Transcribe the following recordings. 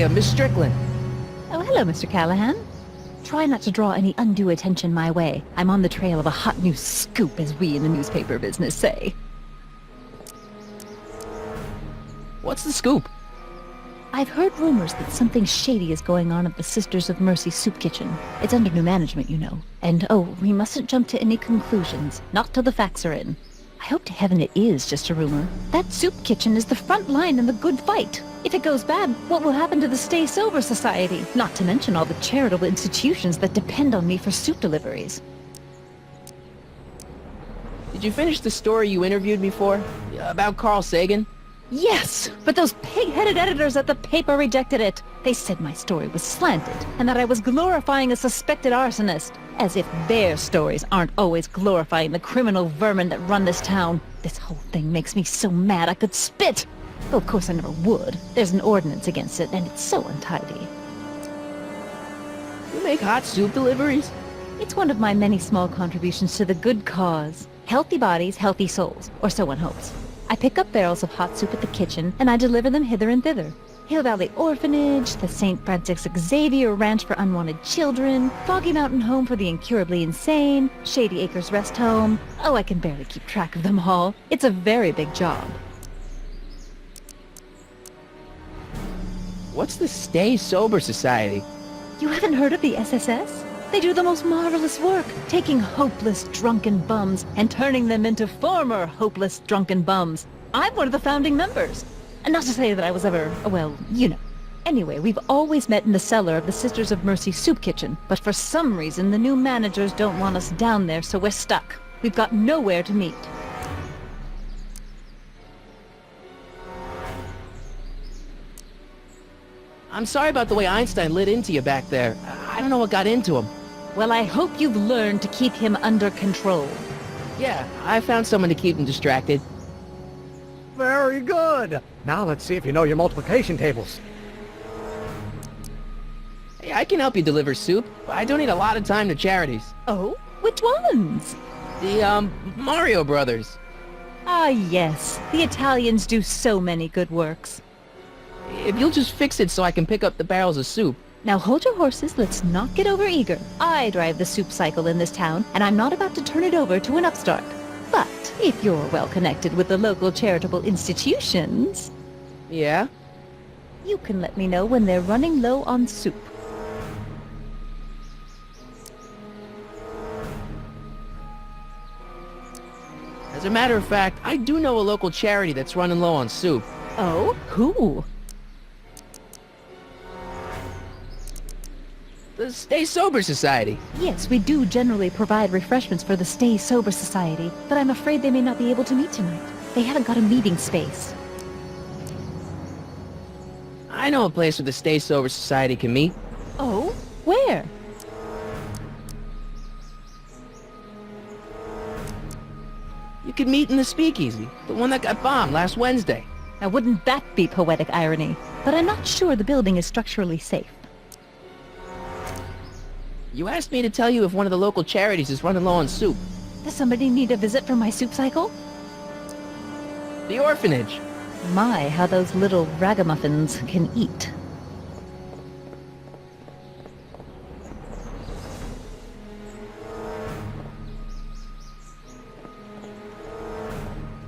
Miss Strickland. Oh, hello, Mr. Callahan. Try not to draw any undue attention my way. I'm on the trail of a hot new scoop, as we in the newspaper business say. What's the scoop? I've heard rumors that something shady is going on at the Sisters of Mercy soup kitchen. It's under new management, you know. And, oh, we mustn't jump to any conclusions. Not till the facts are in. I hope to heaven it is just a rumor. That soup kitchen is the front line in the good fight. If it goes bad, what will happen to the Stay Sober Society? Not to mention all the charitable institutions that depend on me for soup deliveries. Did you finish the story you interviewed me for? About Carl Sagan? Yes, but those pig-headed editors at the paper rejected it. They said my story was slanted, and that I was glorifying a suspected arsonist. As if their stories aren't always glorifying the criminal vermin that run this town. This whole thing makes me so mad I could spit. Though of course I never would. There's an ordinance against it, and it's so untidy. You make hot soup deliveries? It's one of my many small contributions to the good cause. Healthy bodies, healthy souls, or so one hopes. I pick up barrels of hot soup at the kitchen, and I deliver them hither and thither. Hill Valley Orphanage, the St. Francis Xavier Ranch for Unwanted Children, Foggy Mountain Home for the Incurably Insane, Shady Acres Rest Home. Oh, I can barely keep track of them all. It's a very big job. What's the Stay Sober Society? You haven't heard of the SSS? They do the most marvelous work, taking hopeless drunken bums and turning them into former hopeless drunken bums. I'm one of the founding members. And not to say that I was ever, well, you know. Anyway, we've always met in the cellar of the Sisters of Mercy soup kitchen, but for some reason the new managers don't want us down there, so we're stuck. We've got nowhere to meet. I'm sorry about the way Einstein lit into you back there. I don't know what got into him. Well, I hope you've learned to keep him under control. Yeah, I found someone to keep him distracted. Very good. Now let's see if you know your multiplication tables. Hey, I can help you deliver soup. I donate a lot of time to charities. Oh? Which ones? The, Mario Brothers. Ah, yes. The Italians do so many good works. If you'll just fix it so I can pick up the barrels of soup. Now hold your horses, let's not get over-eager. I drive the soup cycle in this town, and I'm not about to turn it over to an upstart. But if you're well connected with the local charitable institutions... Yeah? You can let me know when they're running low on soup. As a matter of fact, I do know a local charity that's running low on soup. Oh? Who? The Stay Sober Society. Yes, we do generally provide refreshments for the Stay Sober Society, but I'm afraid they may not be able to meet tonight. They haven't got a meeting space. I know a place where the Stay Sober Society can meet. Oh? Where? You could meet in the Speakeasy, the one that got bombed last Wednesday. Now wouldn't that be poetic irony? But I'm not sure the building is structurally safe. You asked me to tell you if one of the local charities is running low on soup. Does somebody need a visit from my soup cycle? The orphanage. My, how those little ragamuffins can eat.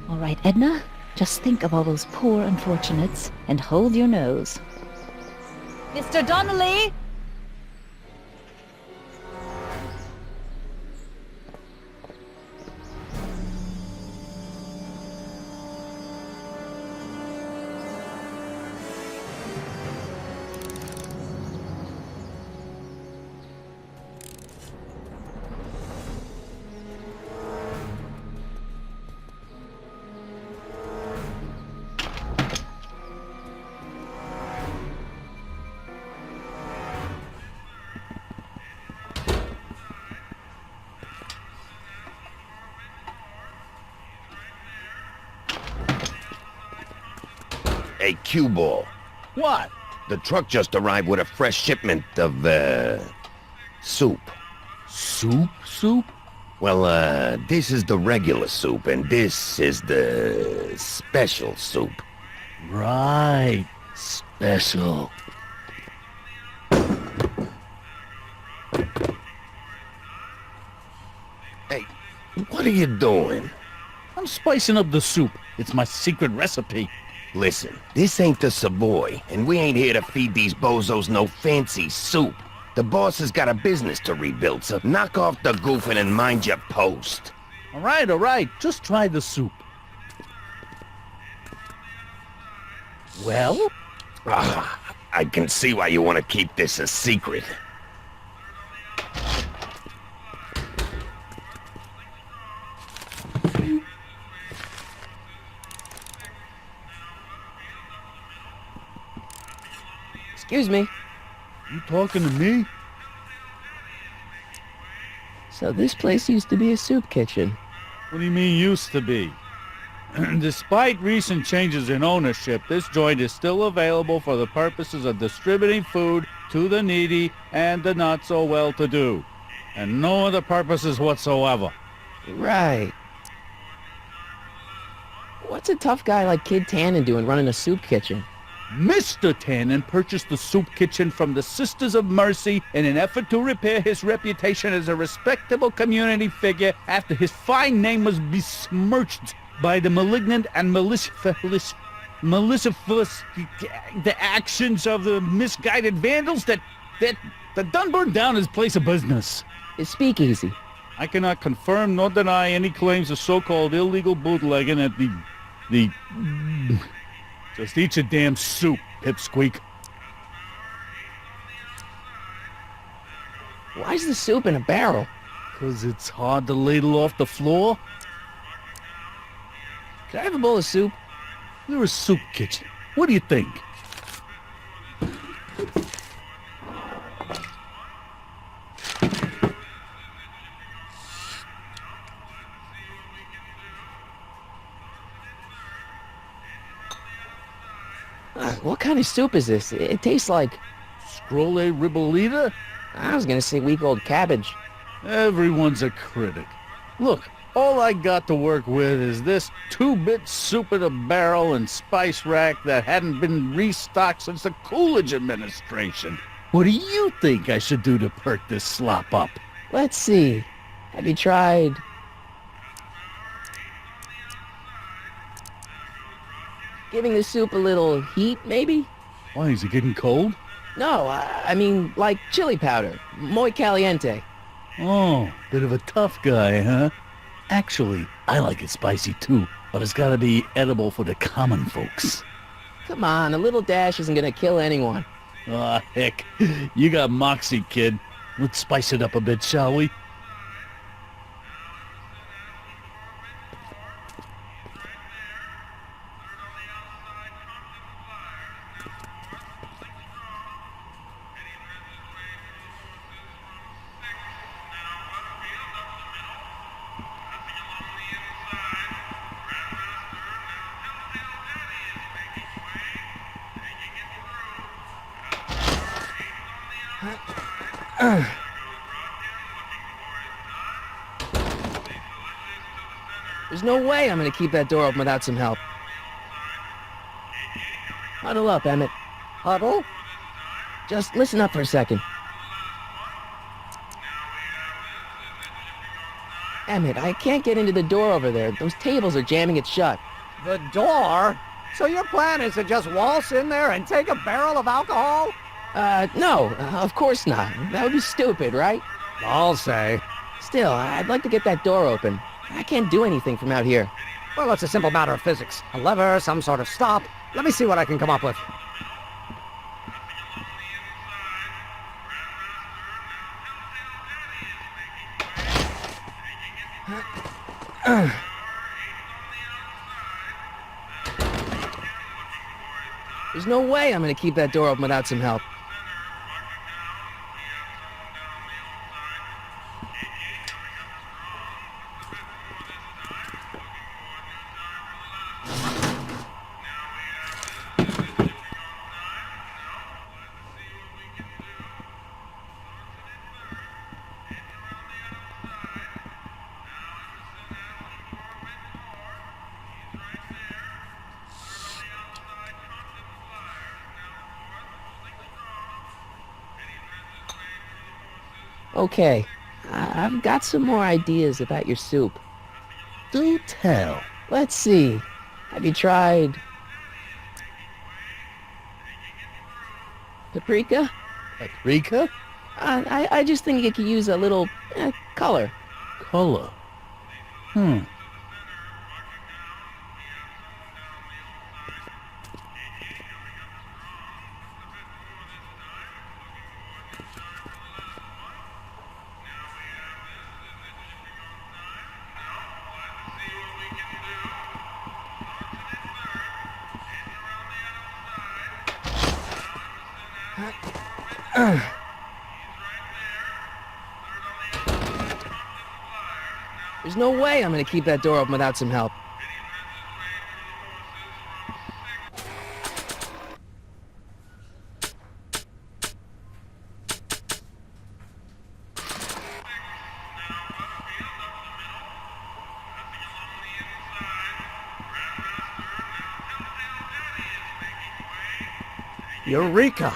All right, Edna, just think of all those poor unfortunates and hold your nose. Mr. Donnelly! Hey, cue ball. What? The truck just arrived with a fresh shipment of, soup. Soup? Well, this is the regular soup, and this is the special soup. Right. Special. Hey, what are you doing? I'm spicing up the soup. It's my secret recipe. Listen, this ain't the Savoy, and we ain't here to feed these bozos no fancy soup. The boss has got a business to rebuild, so knock off the goofing and mind your post. All right. Just try the soup. Well? I can see why you want to keep this a secret. Excuse me. You talking to me? So this place used to be a soup kitchen. What do you mean used to be? Despite recent changes in ownership, this joint is still available for the purposes of distributing food to the needy and the not-so-well-to-do, and no other purposes whatsoever. Right. What's a tough guy like Kid Tannen doing running a soup kitchen? Mr. Tannen purchased the soup kitchen from the Sisters of Mercy in an effort to repair his reputation as a respectable community figure after his fine name was besmirched by the malignant and malicious the actions of the misguided vandals that done burned down his place of business. It's speakeasy. I cannot confirm nor deny any claims of so-called illegal bootlegging at the just eat your damn soup, pipsqueak. Why's the soup in a barrel? 'Cause it's hard to ladle off the floor. Could I have a bowl of soup? We're a soup kitchen. What do you think? What kind of soup is this? It tastes like... Scrolle ribolita? I was gonna say week-old cabbage. Everyone's a critic. Look, all I got to work with is this 2-bit soup in a barrel and spice rack that hadn't been restocked since the Coolidge administration. What do you think I should do to perk this slop up? Let's see. Have you tried... giving the soup a little heat, maybe? Why, is it getting cold? No, I mean, like chili powder. Muy caliente. Oh, bit of a tough guy, huh? Actually, I like it spicy too, but it's gotta be edible for the common folks. Come on, a little dash isn't gonna kill anyone. Aw, heck, you got moxie, kid. Let's spice it up a bit, shall we? There's no way I'm gonna keep that door open without some help. Huddle up, Emmett. Huddle? Just listen up for a second. Emmett, I can't get into the door over there. Those tables are jamming it shut. The door? So your plan is to just waltz in there and take a barrel of alcohol? No, of course not. That would be stupid, right? I'll say. Still, I'd like to get that door open. I can't do anything from out here. Well, it's a simple matter of physics. A lever, some sort of stop. Let me see what I can come up with. There's no way I'm gonna keep that door open without some help. Okay, I've got some more ideas about your soup. Do tell. Let's see. Have you tried paprika? Paprika? I just think you could use a little color. Color. There's no way I'm gonna keep that door open without some help. Eureka!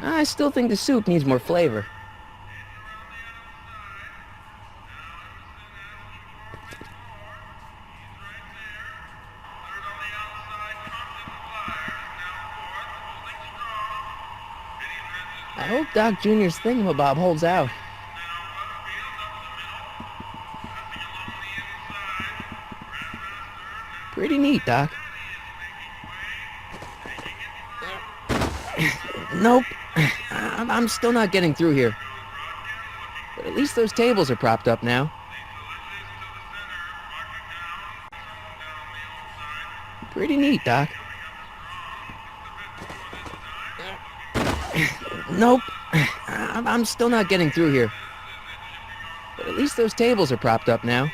I still think the soup needs more flavor. I hope Doc Jr.'s thingamabob holds out. Pretty neat, Doc. Nope. I'm still not getting through here. But at least those tables are propped up now. Pretty neat, Doc. Nope. I'm still not getting through here. But at least those tables are propped up now.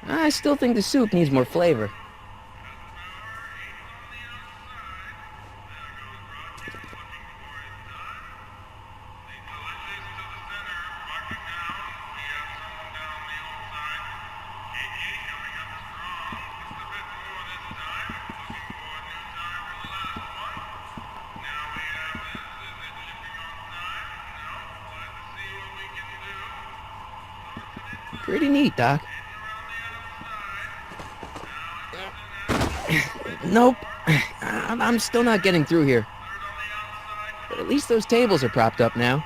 I still think the soup needs more flavor. Pretty neat, Doc. Nope. I'm still not getting through here. But at least those tables are propped up now.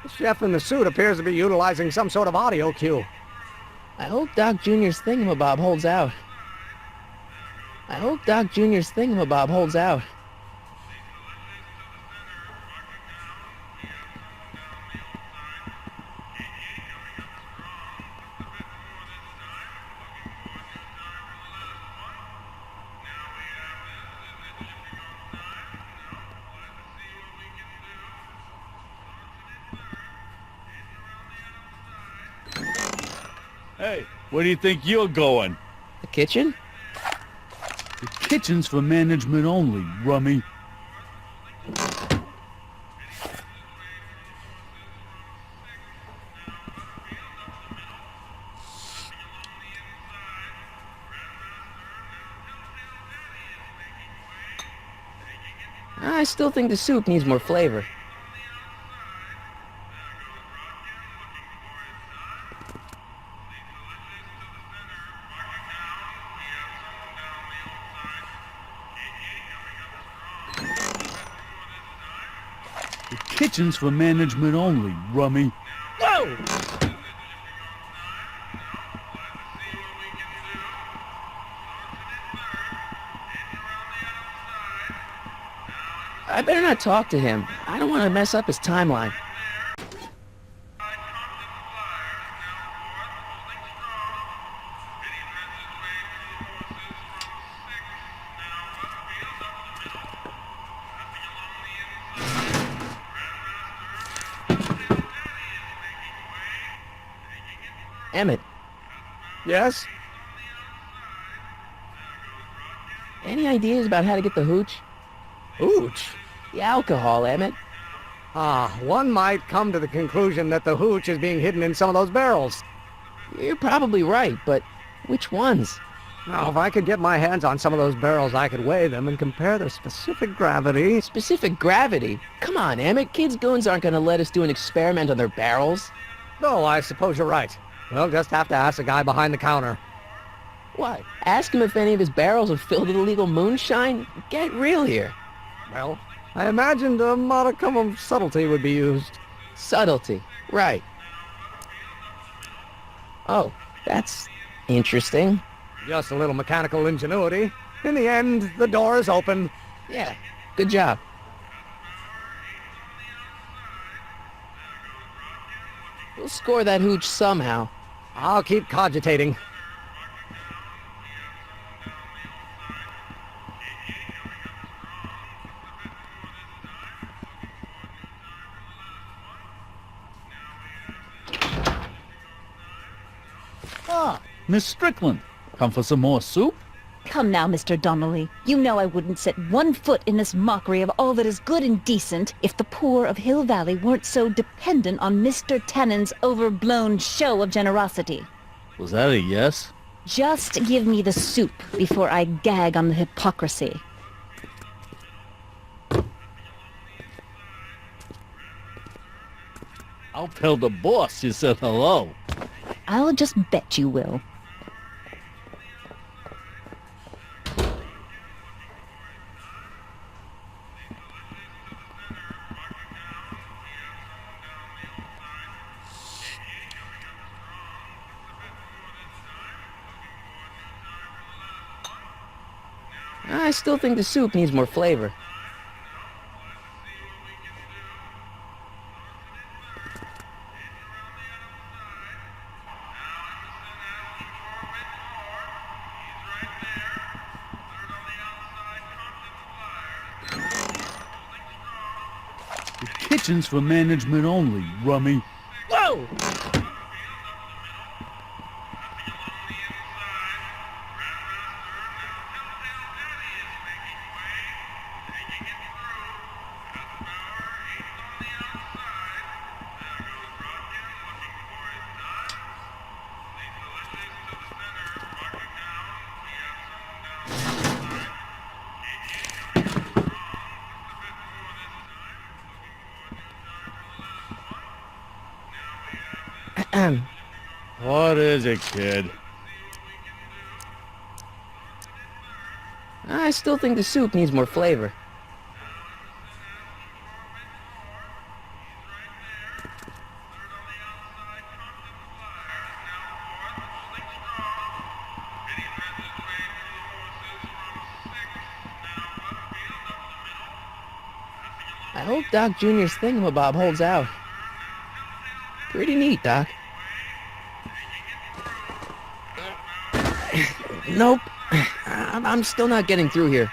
The chef in the suit appears to be utilizing some sort of audio cue. I hope Doc Jr.'s thingamabob holds out. I hope Doc Jr.'s thingamabob holds out. Hey, where do you think you're going? The kitchen? The kitchen's for management only, rummy. I still think the soup needs more flavor. The kitchen's for management only, rummy. Whoa! I better not talk to him. I don't want to mess up his timeline. Emmett, Yes? any ideas about how to get the hooch? Hooch? The alcohol, Emmett. One might come to the conclusion that the hooch is being hidden in some of those barrels. You're probably right, but which ones? Now, if I could get my hands on some of those barrels, I could weigh them and compare their specific gravity. Specific gravity? Come on, Emmett. Kids' goons aren't going to let us do an experiment on their barrels. No, I suppose you're right. We'll just have to ask the guy behind the counter. What? Ask him if any of his barrels are filled with illegal moonshine? Get real here. Well, I imagined a modicum of subtlety would be used. Subtlety. Right. Oh, that's interesting. Just a little mechanical ingenuity. In the end, the door is open. Yeah, good job. We'll score that hooch somehow. I'll keep cogitating. Ah, Miss Strickland. Come for some more soup? Come now, Mr. Donnelly. You know I wouldn't set one foot in this mockery of all that is good and decent if the poor of Hill Valley weren't so dependent on Mr. Tannen's overblown show of generosity. Was that a yes? Just give me the soup before I gag on the hypocrisy. I'll tell the boss you said hello. I'll just bet you will. I still think the soup needs more flavor. The kitchen's for management only, rummy. Whoa! What is it, kid? I still think the soup needs more flavor. I hope Doc Jr.'s thingamabob holds out. Pretty neat, Doc. Nope. I'm still not getting through here.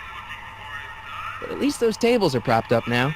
But at least those tables are propped up now.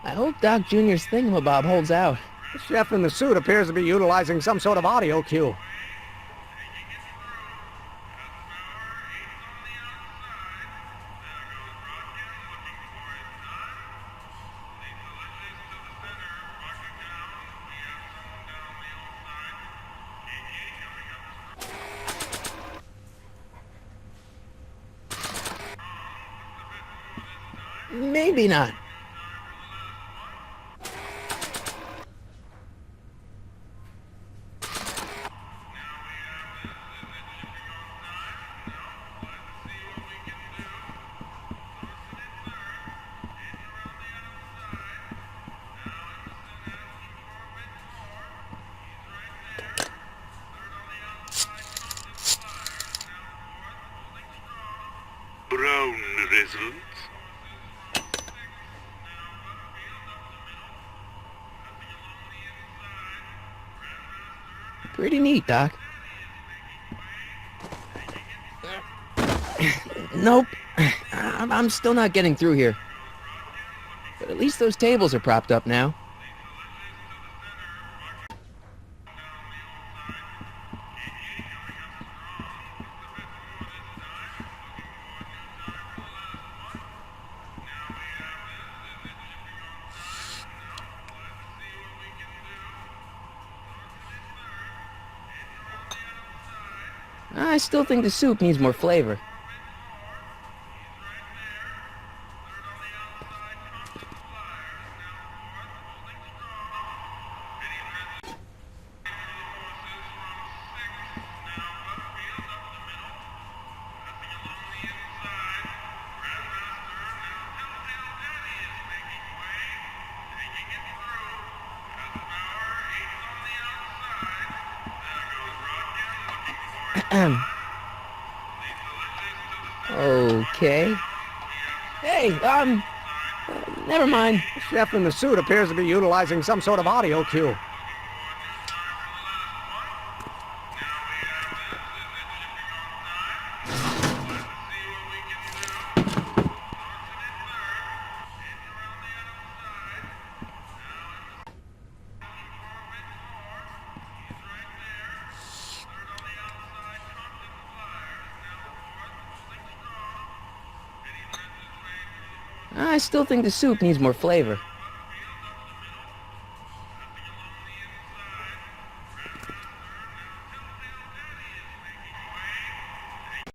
I hope Doc Jr.'s thingamabob holds out. The chef in the suit appears to be utilizing some sort of audio cue. Maybe not. Brown results. Pretty neat, Doc. Nope. I'm still not getting through here. But at least those tables are propped up now. I still think the soup needs more flavor. Okay. Hey, never mind. The chef in the suit appears to be utilizing some sort of audio cue. I still think the soup needs more flavor.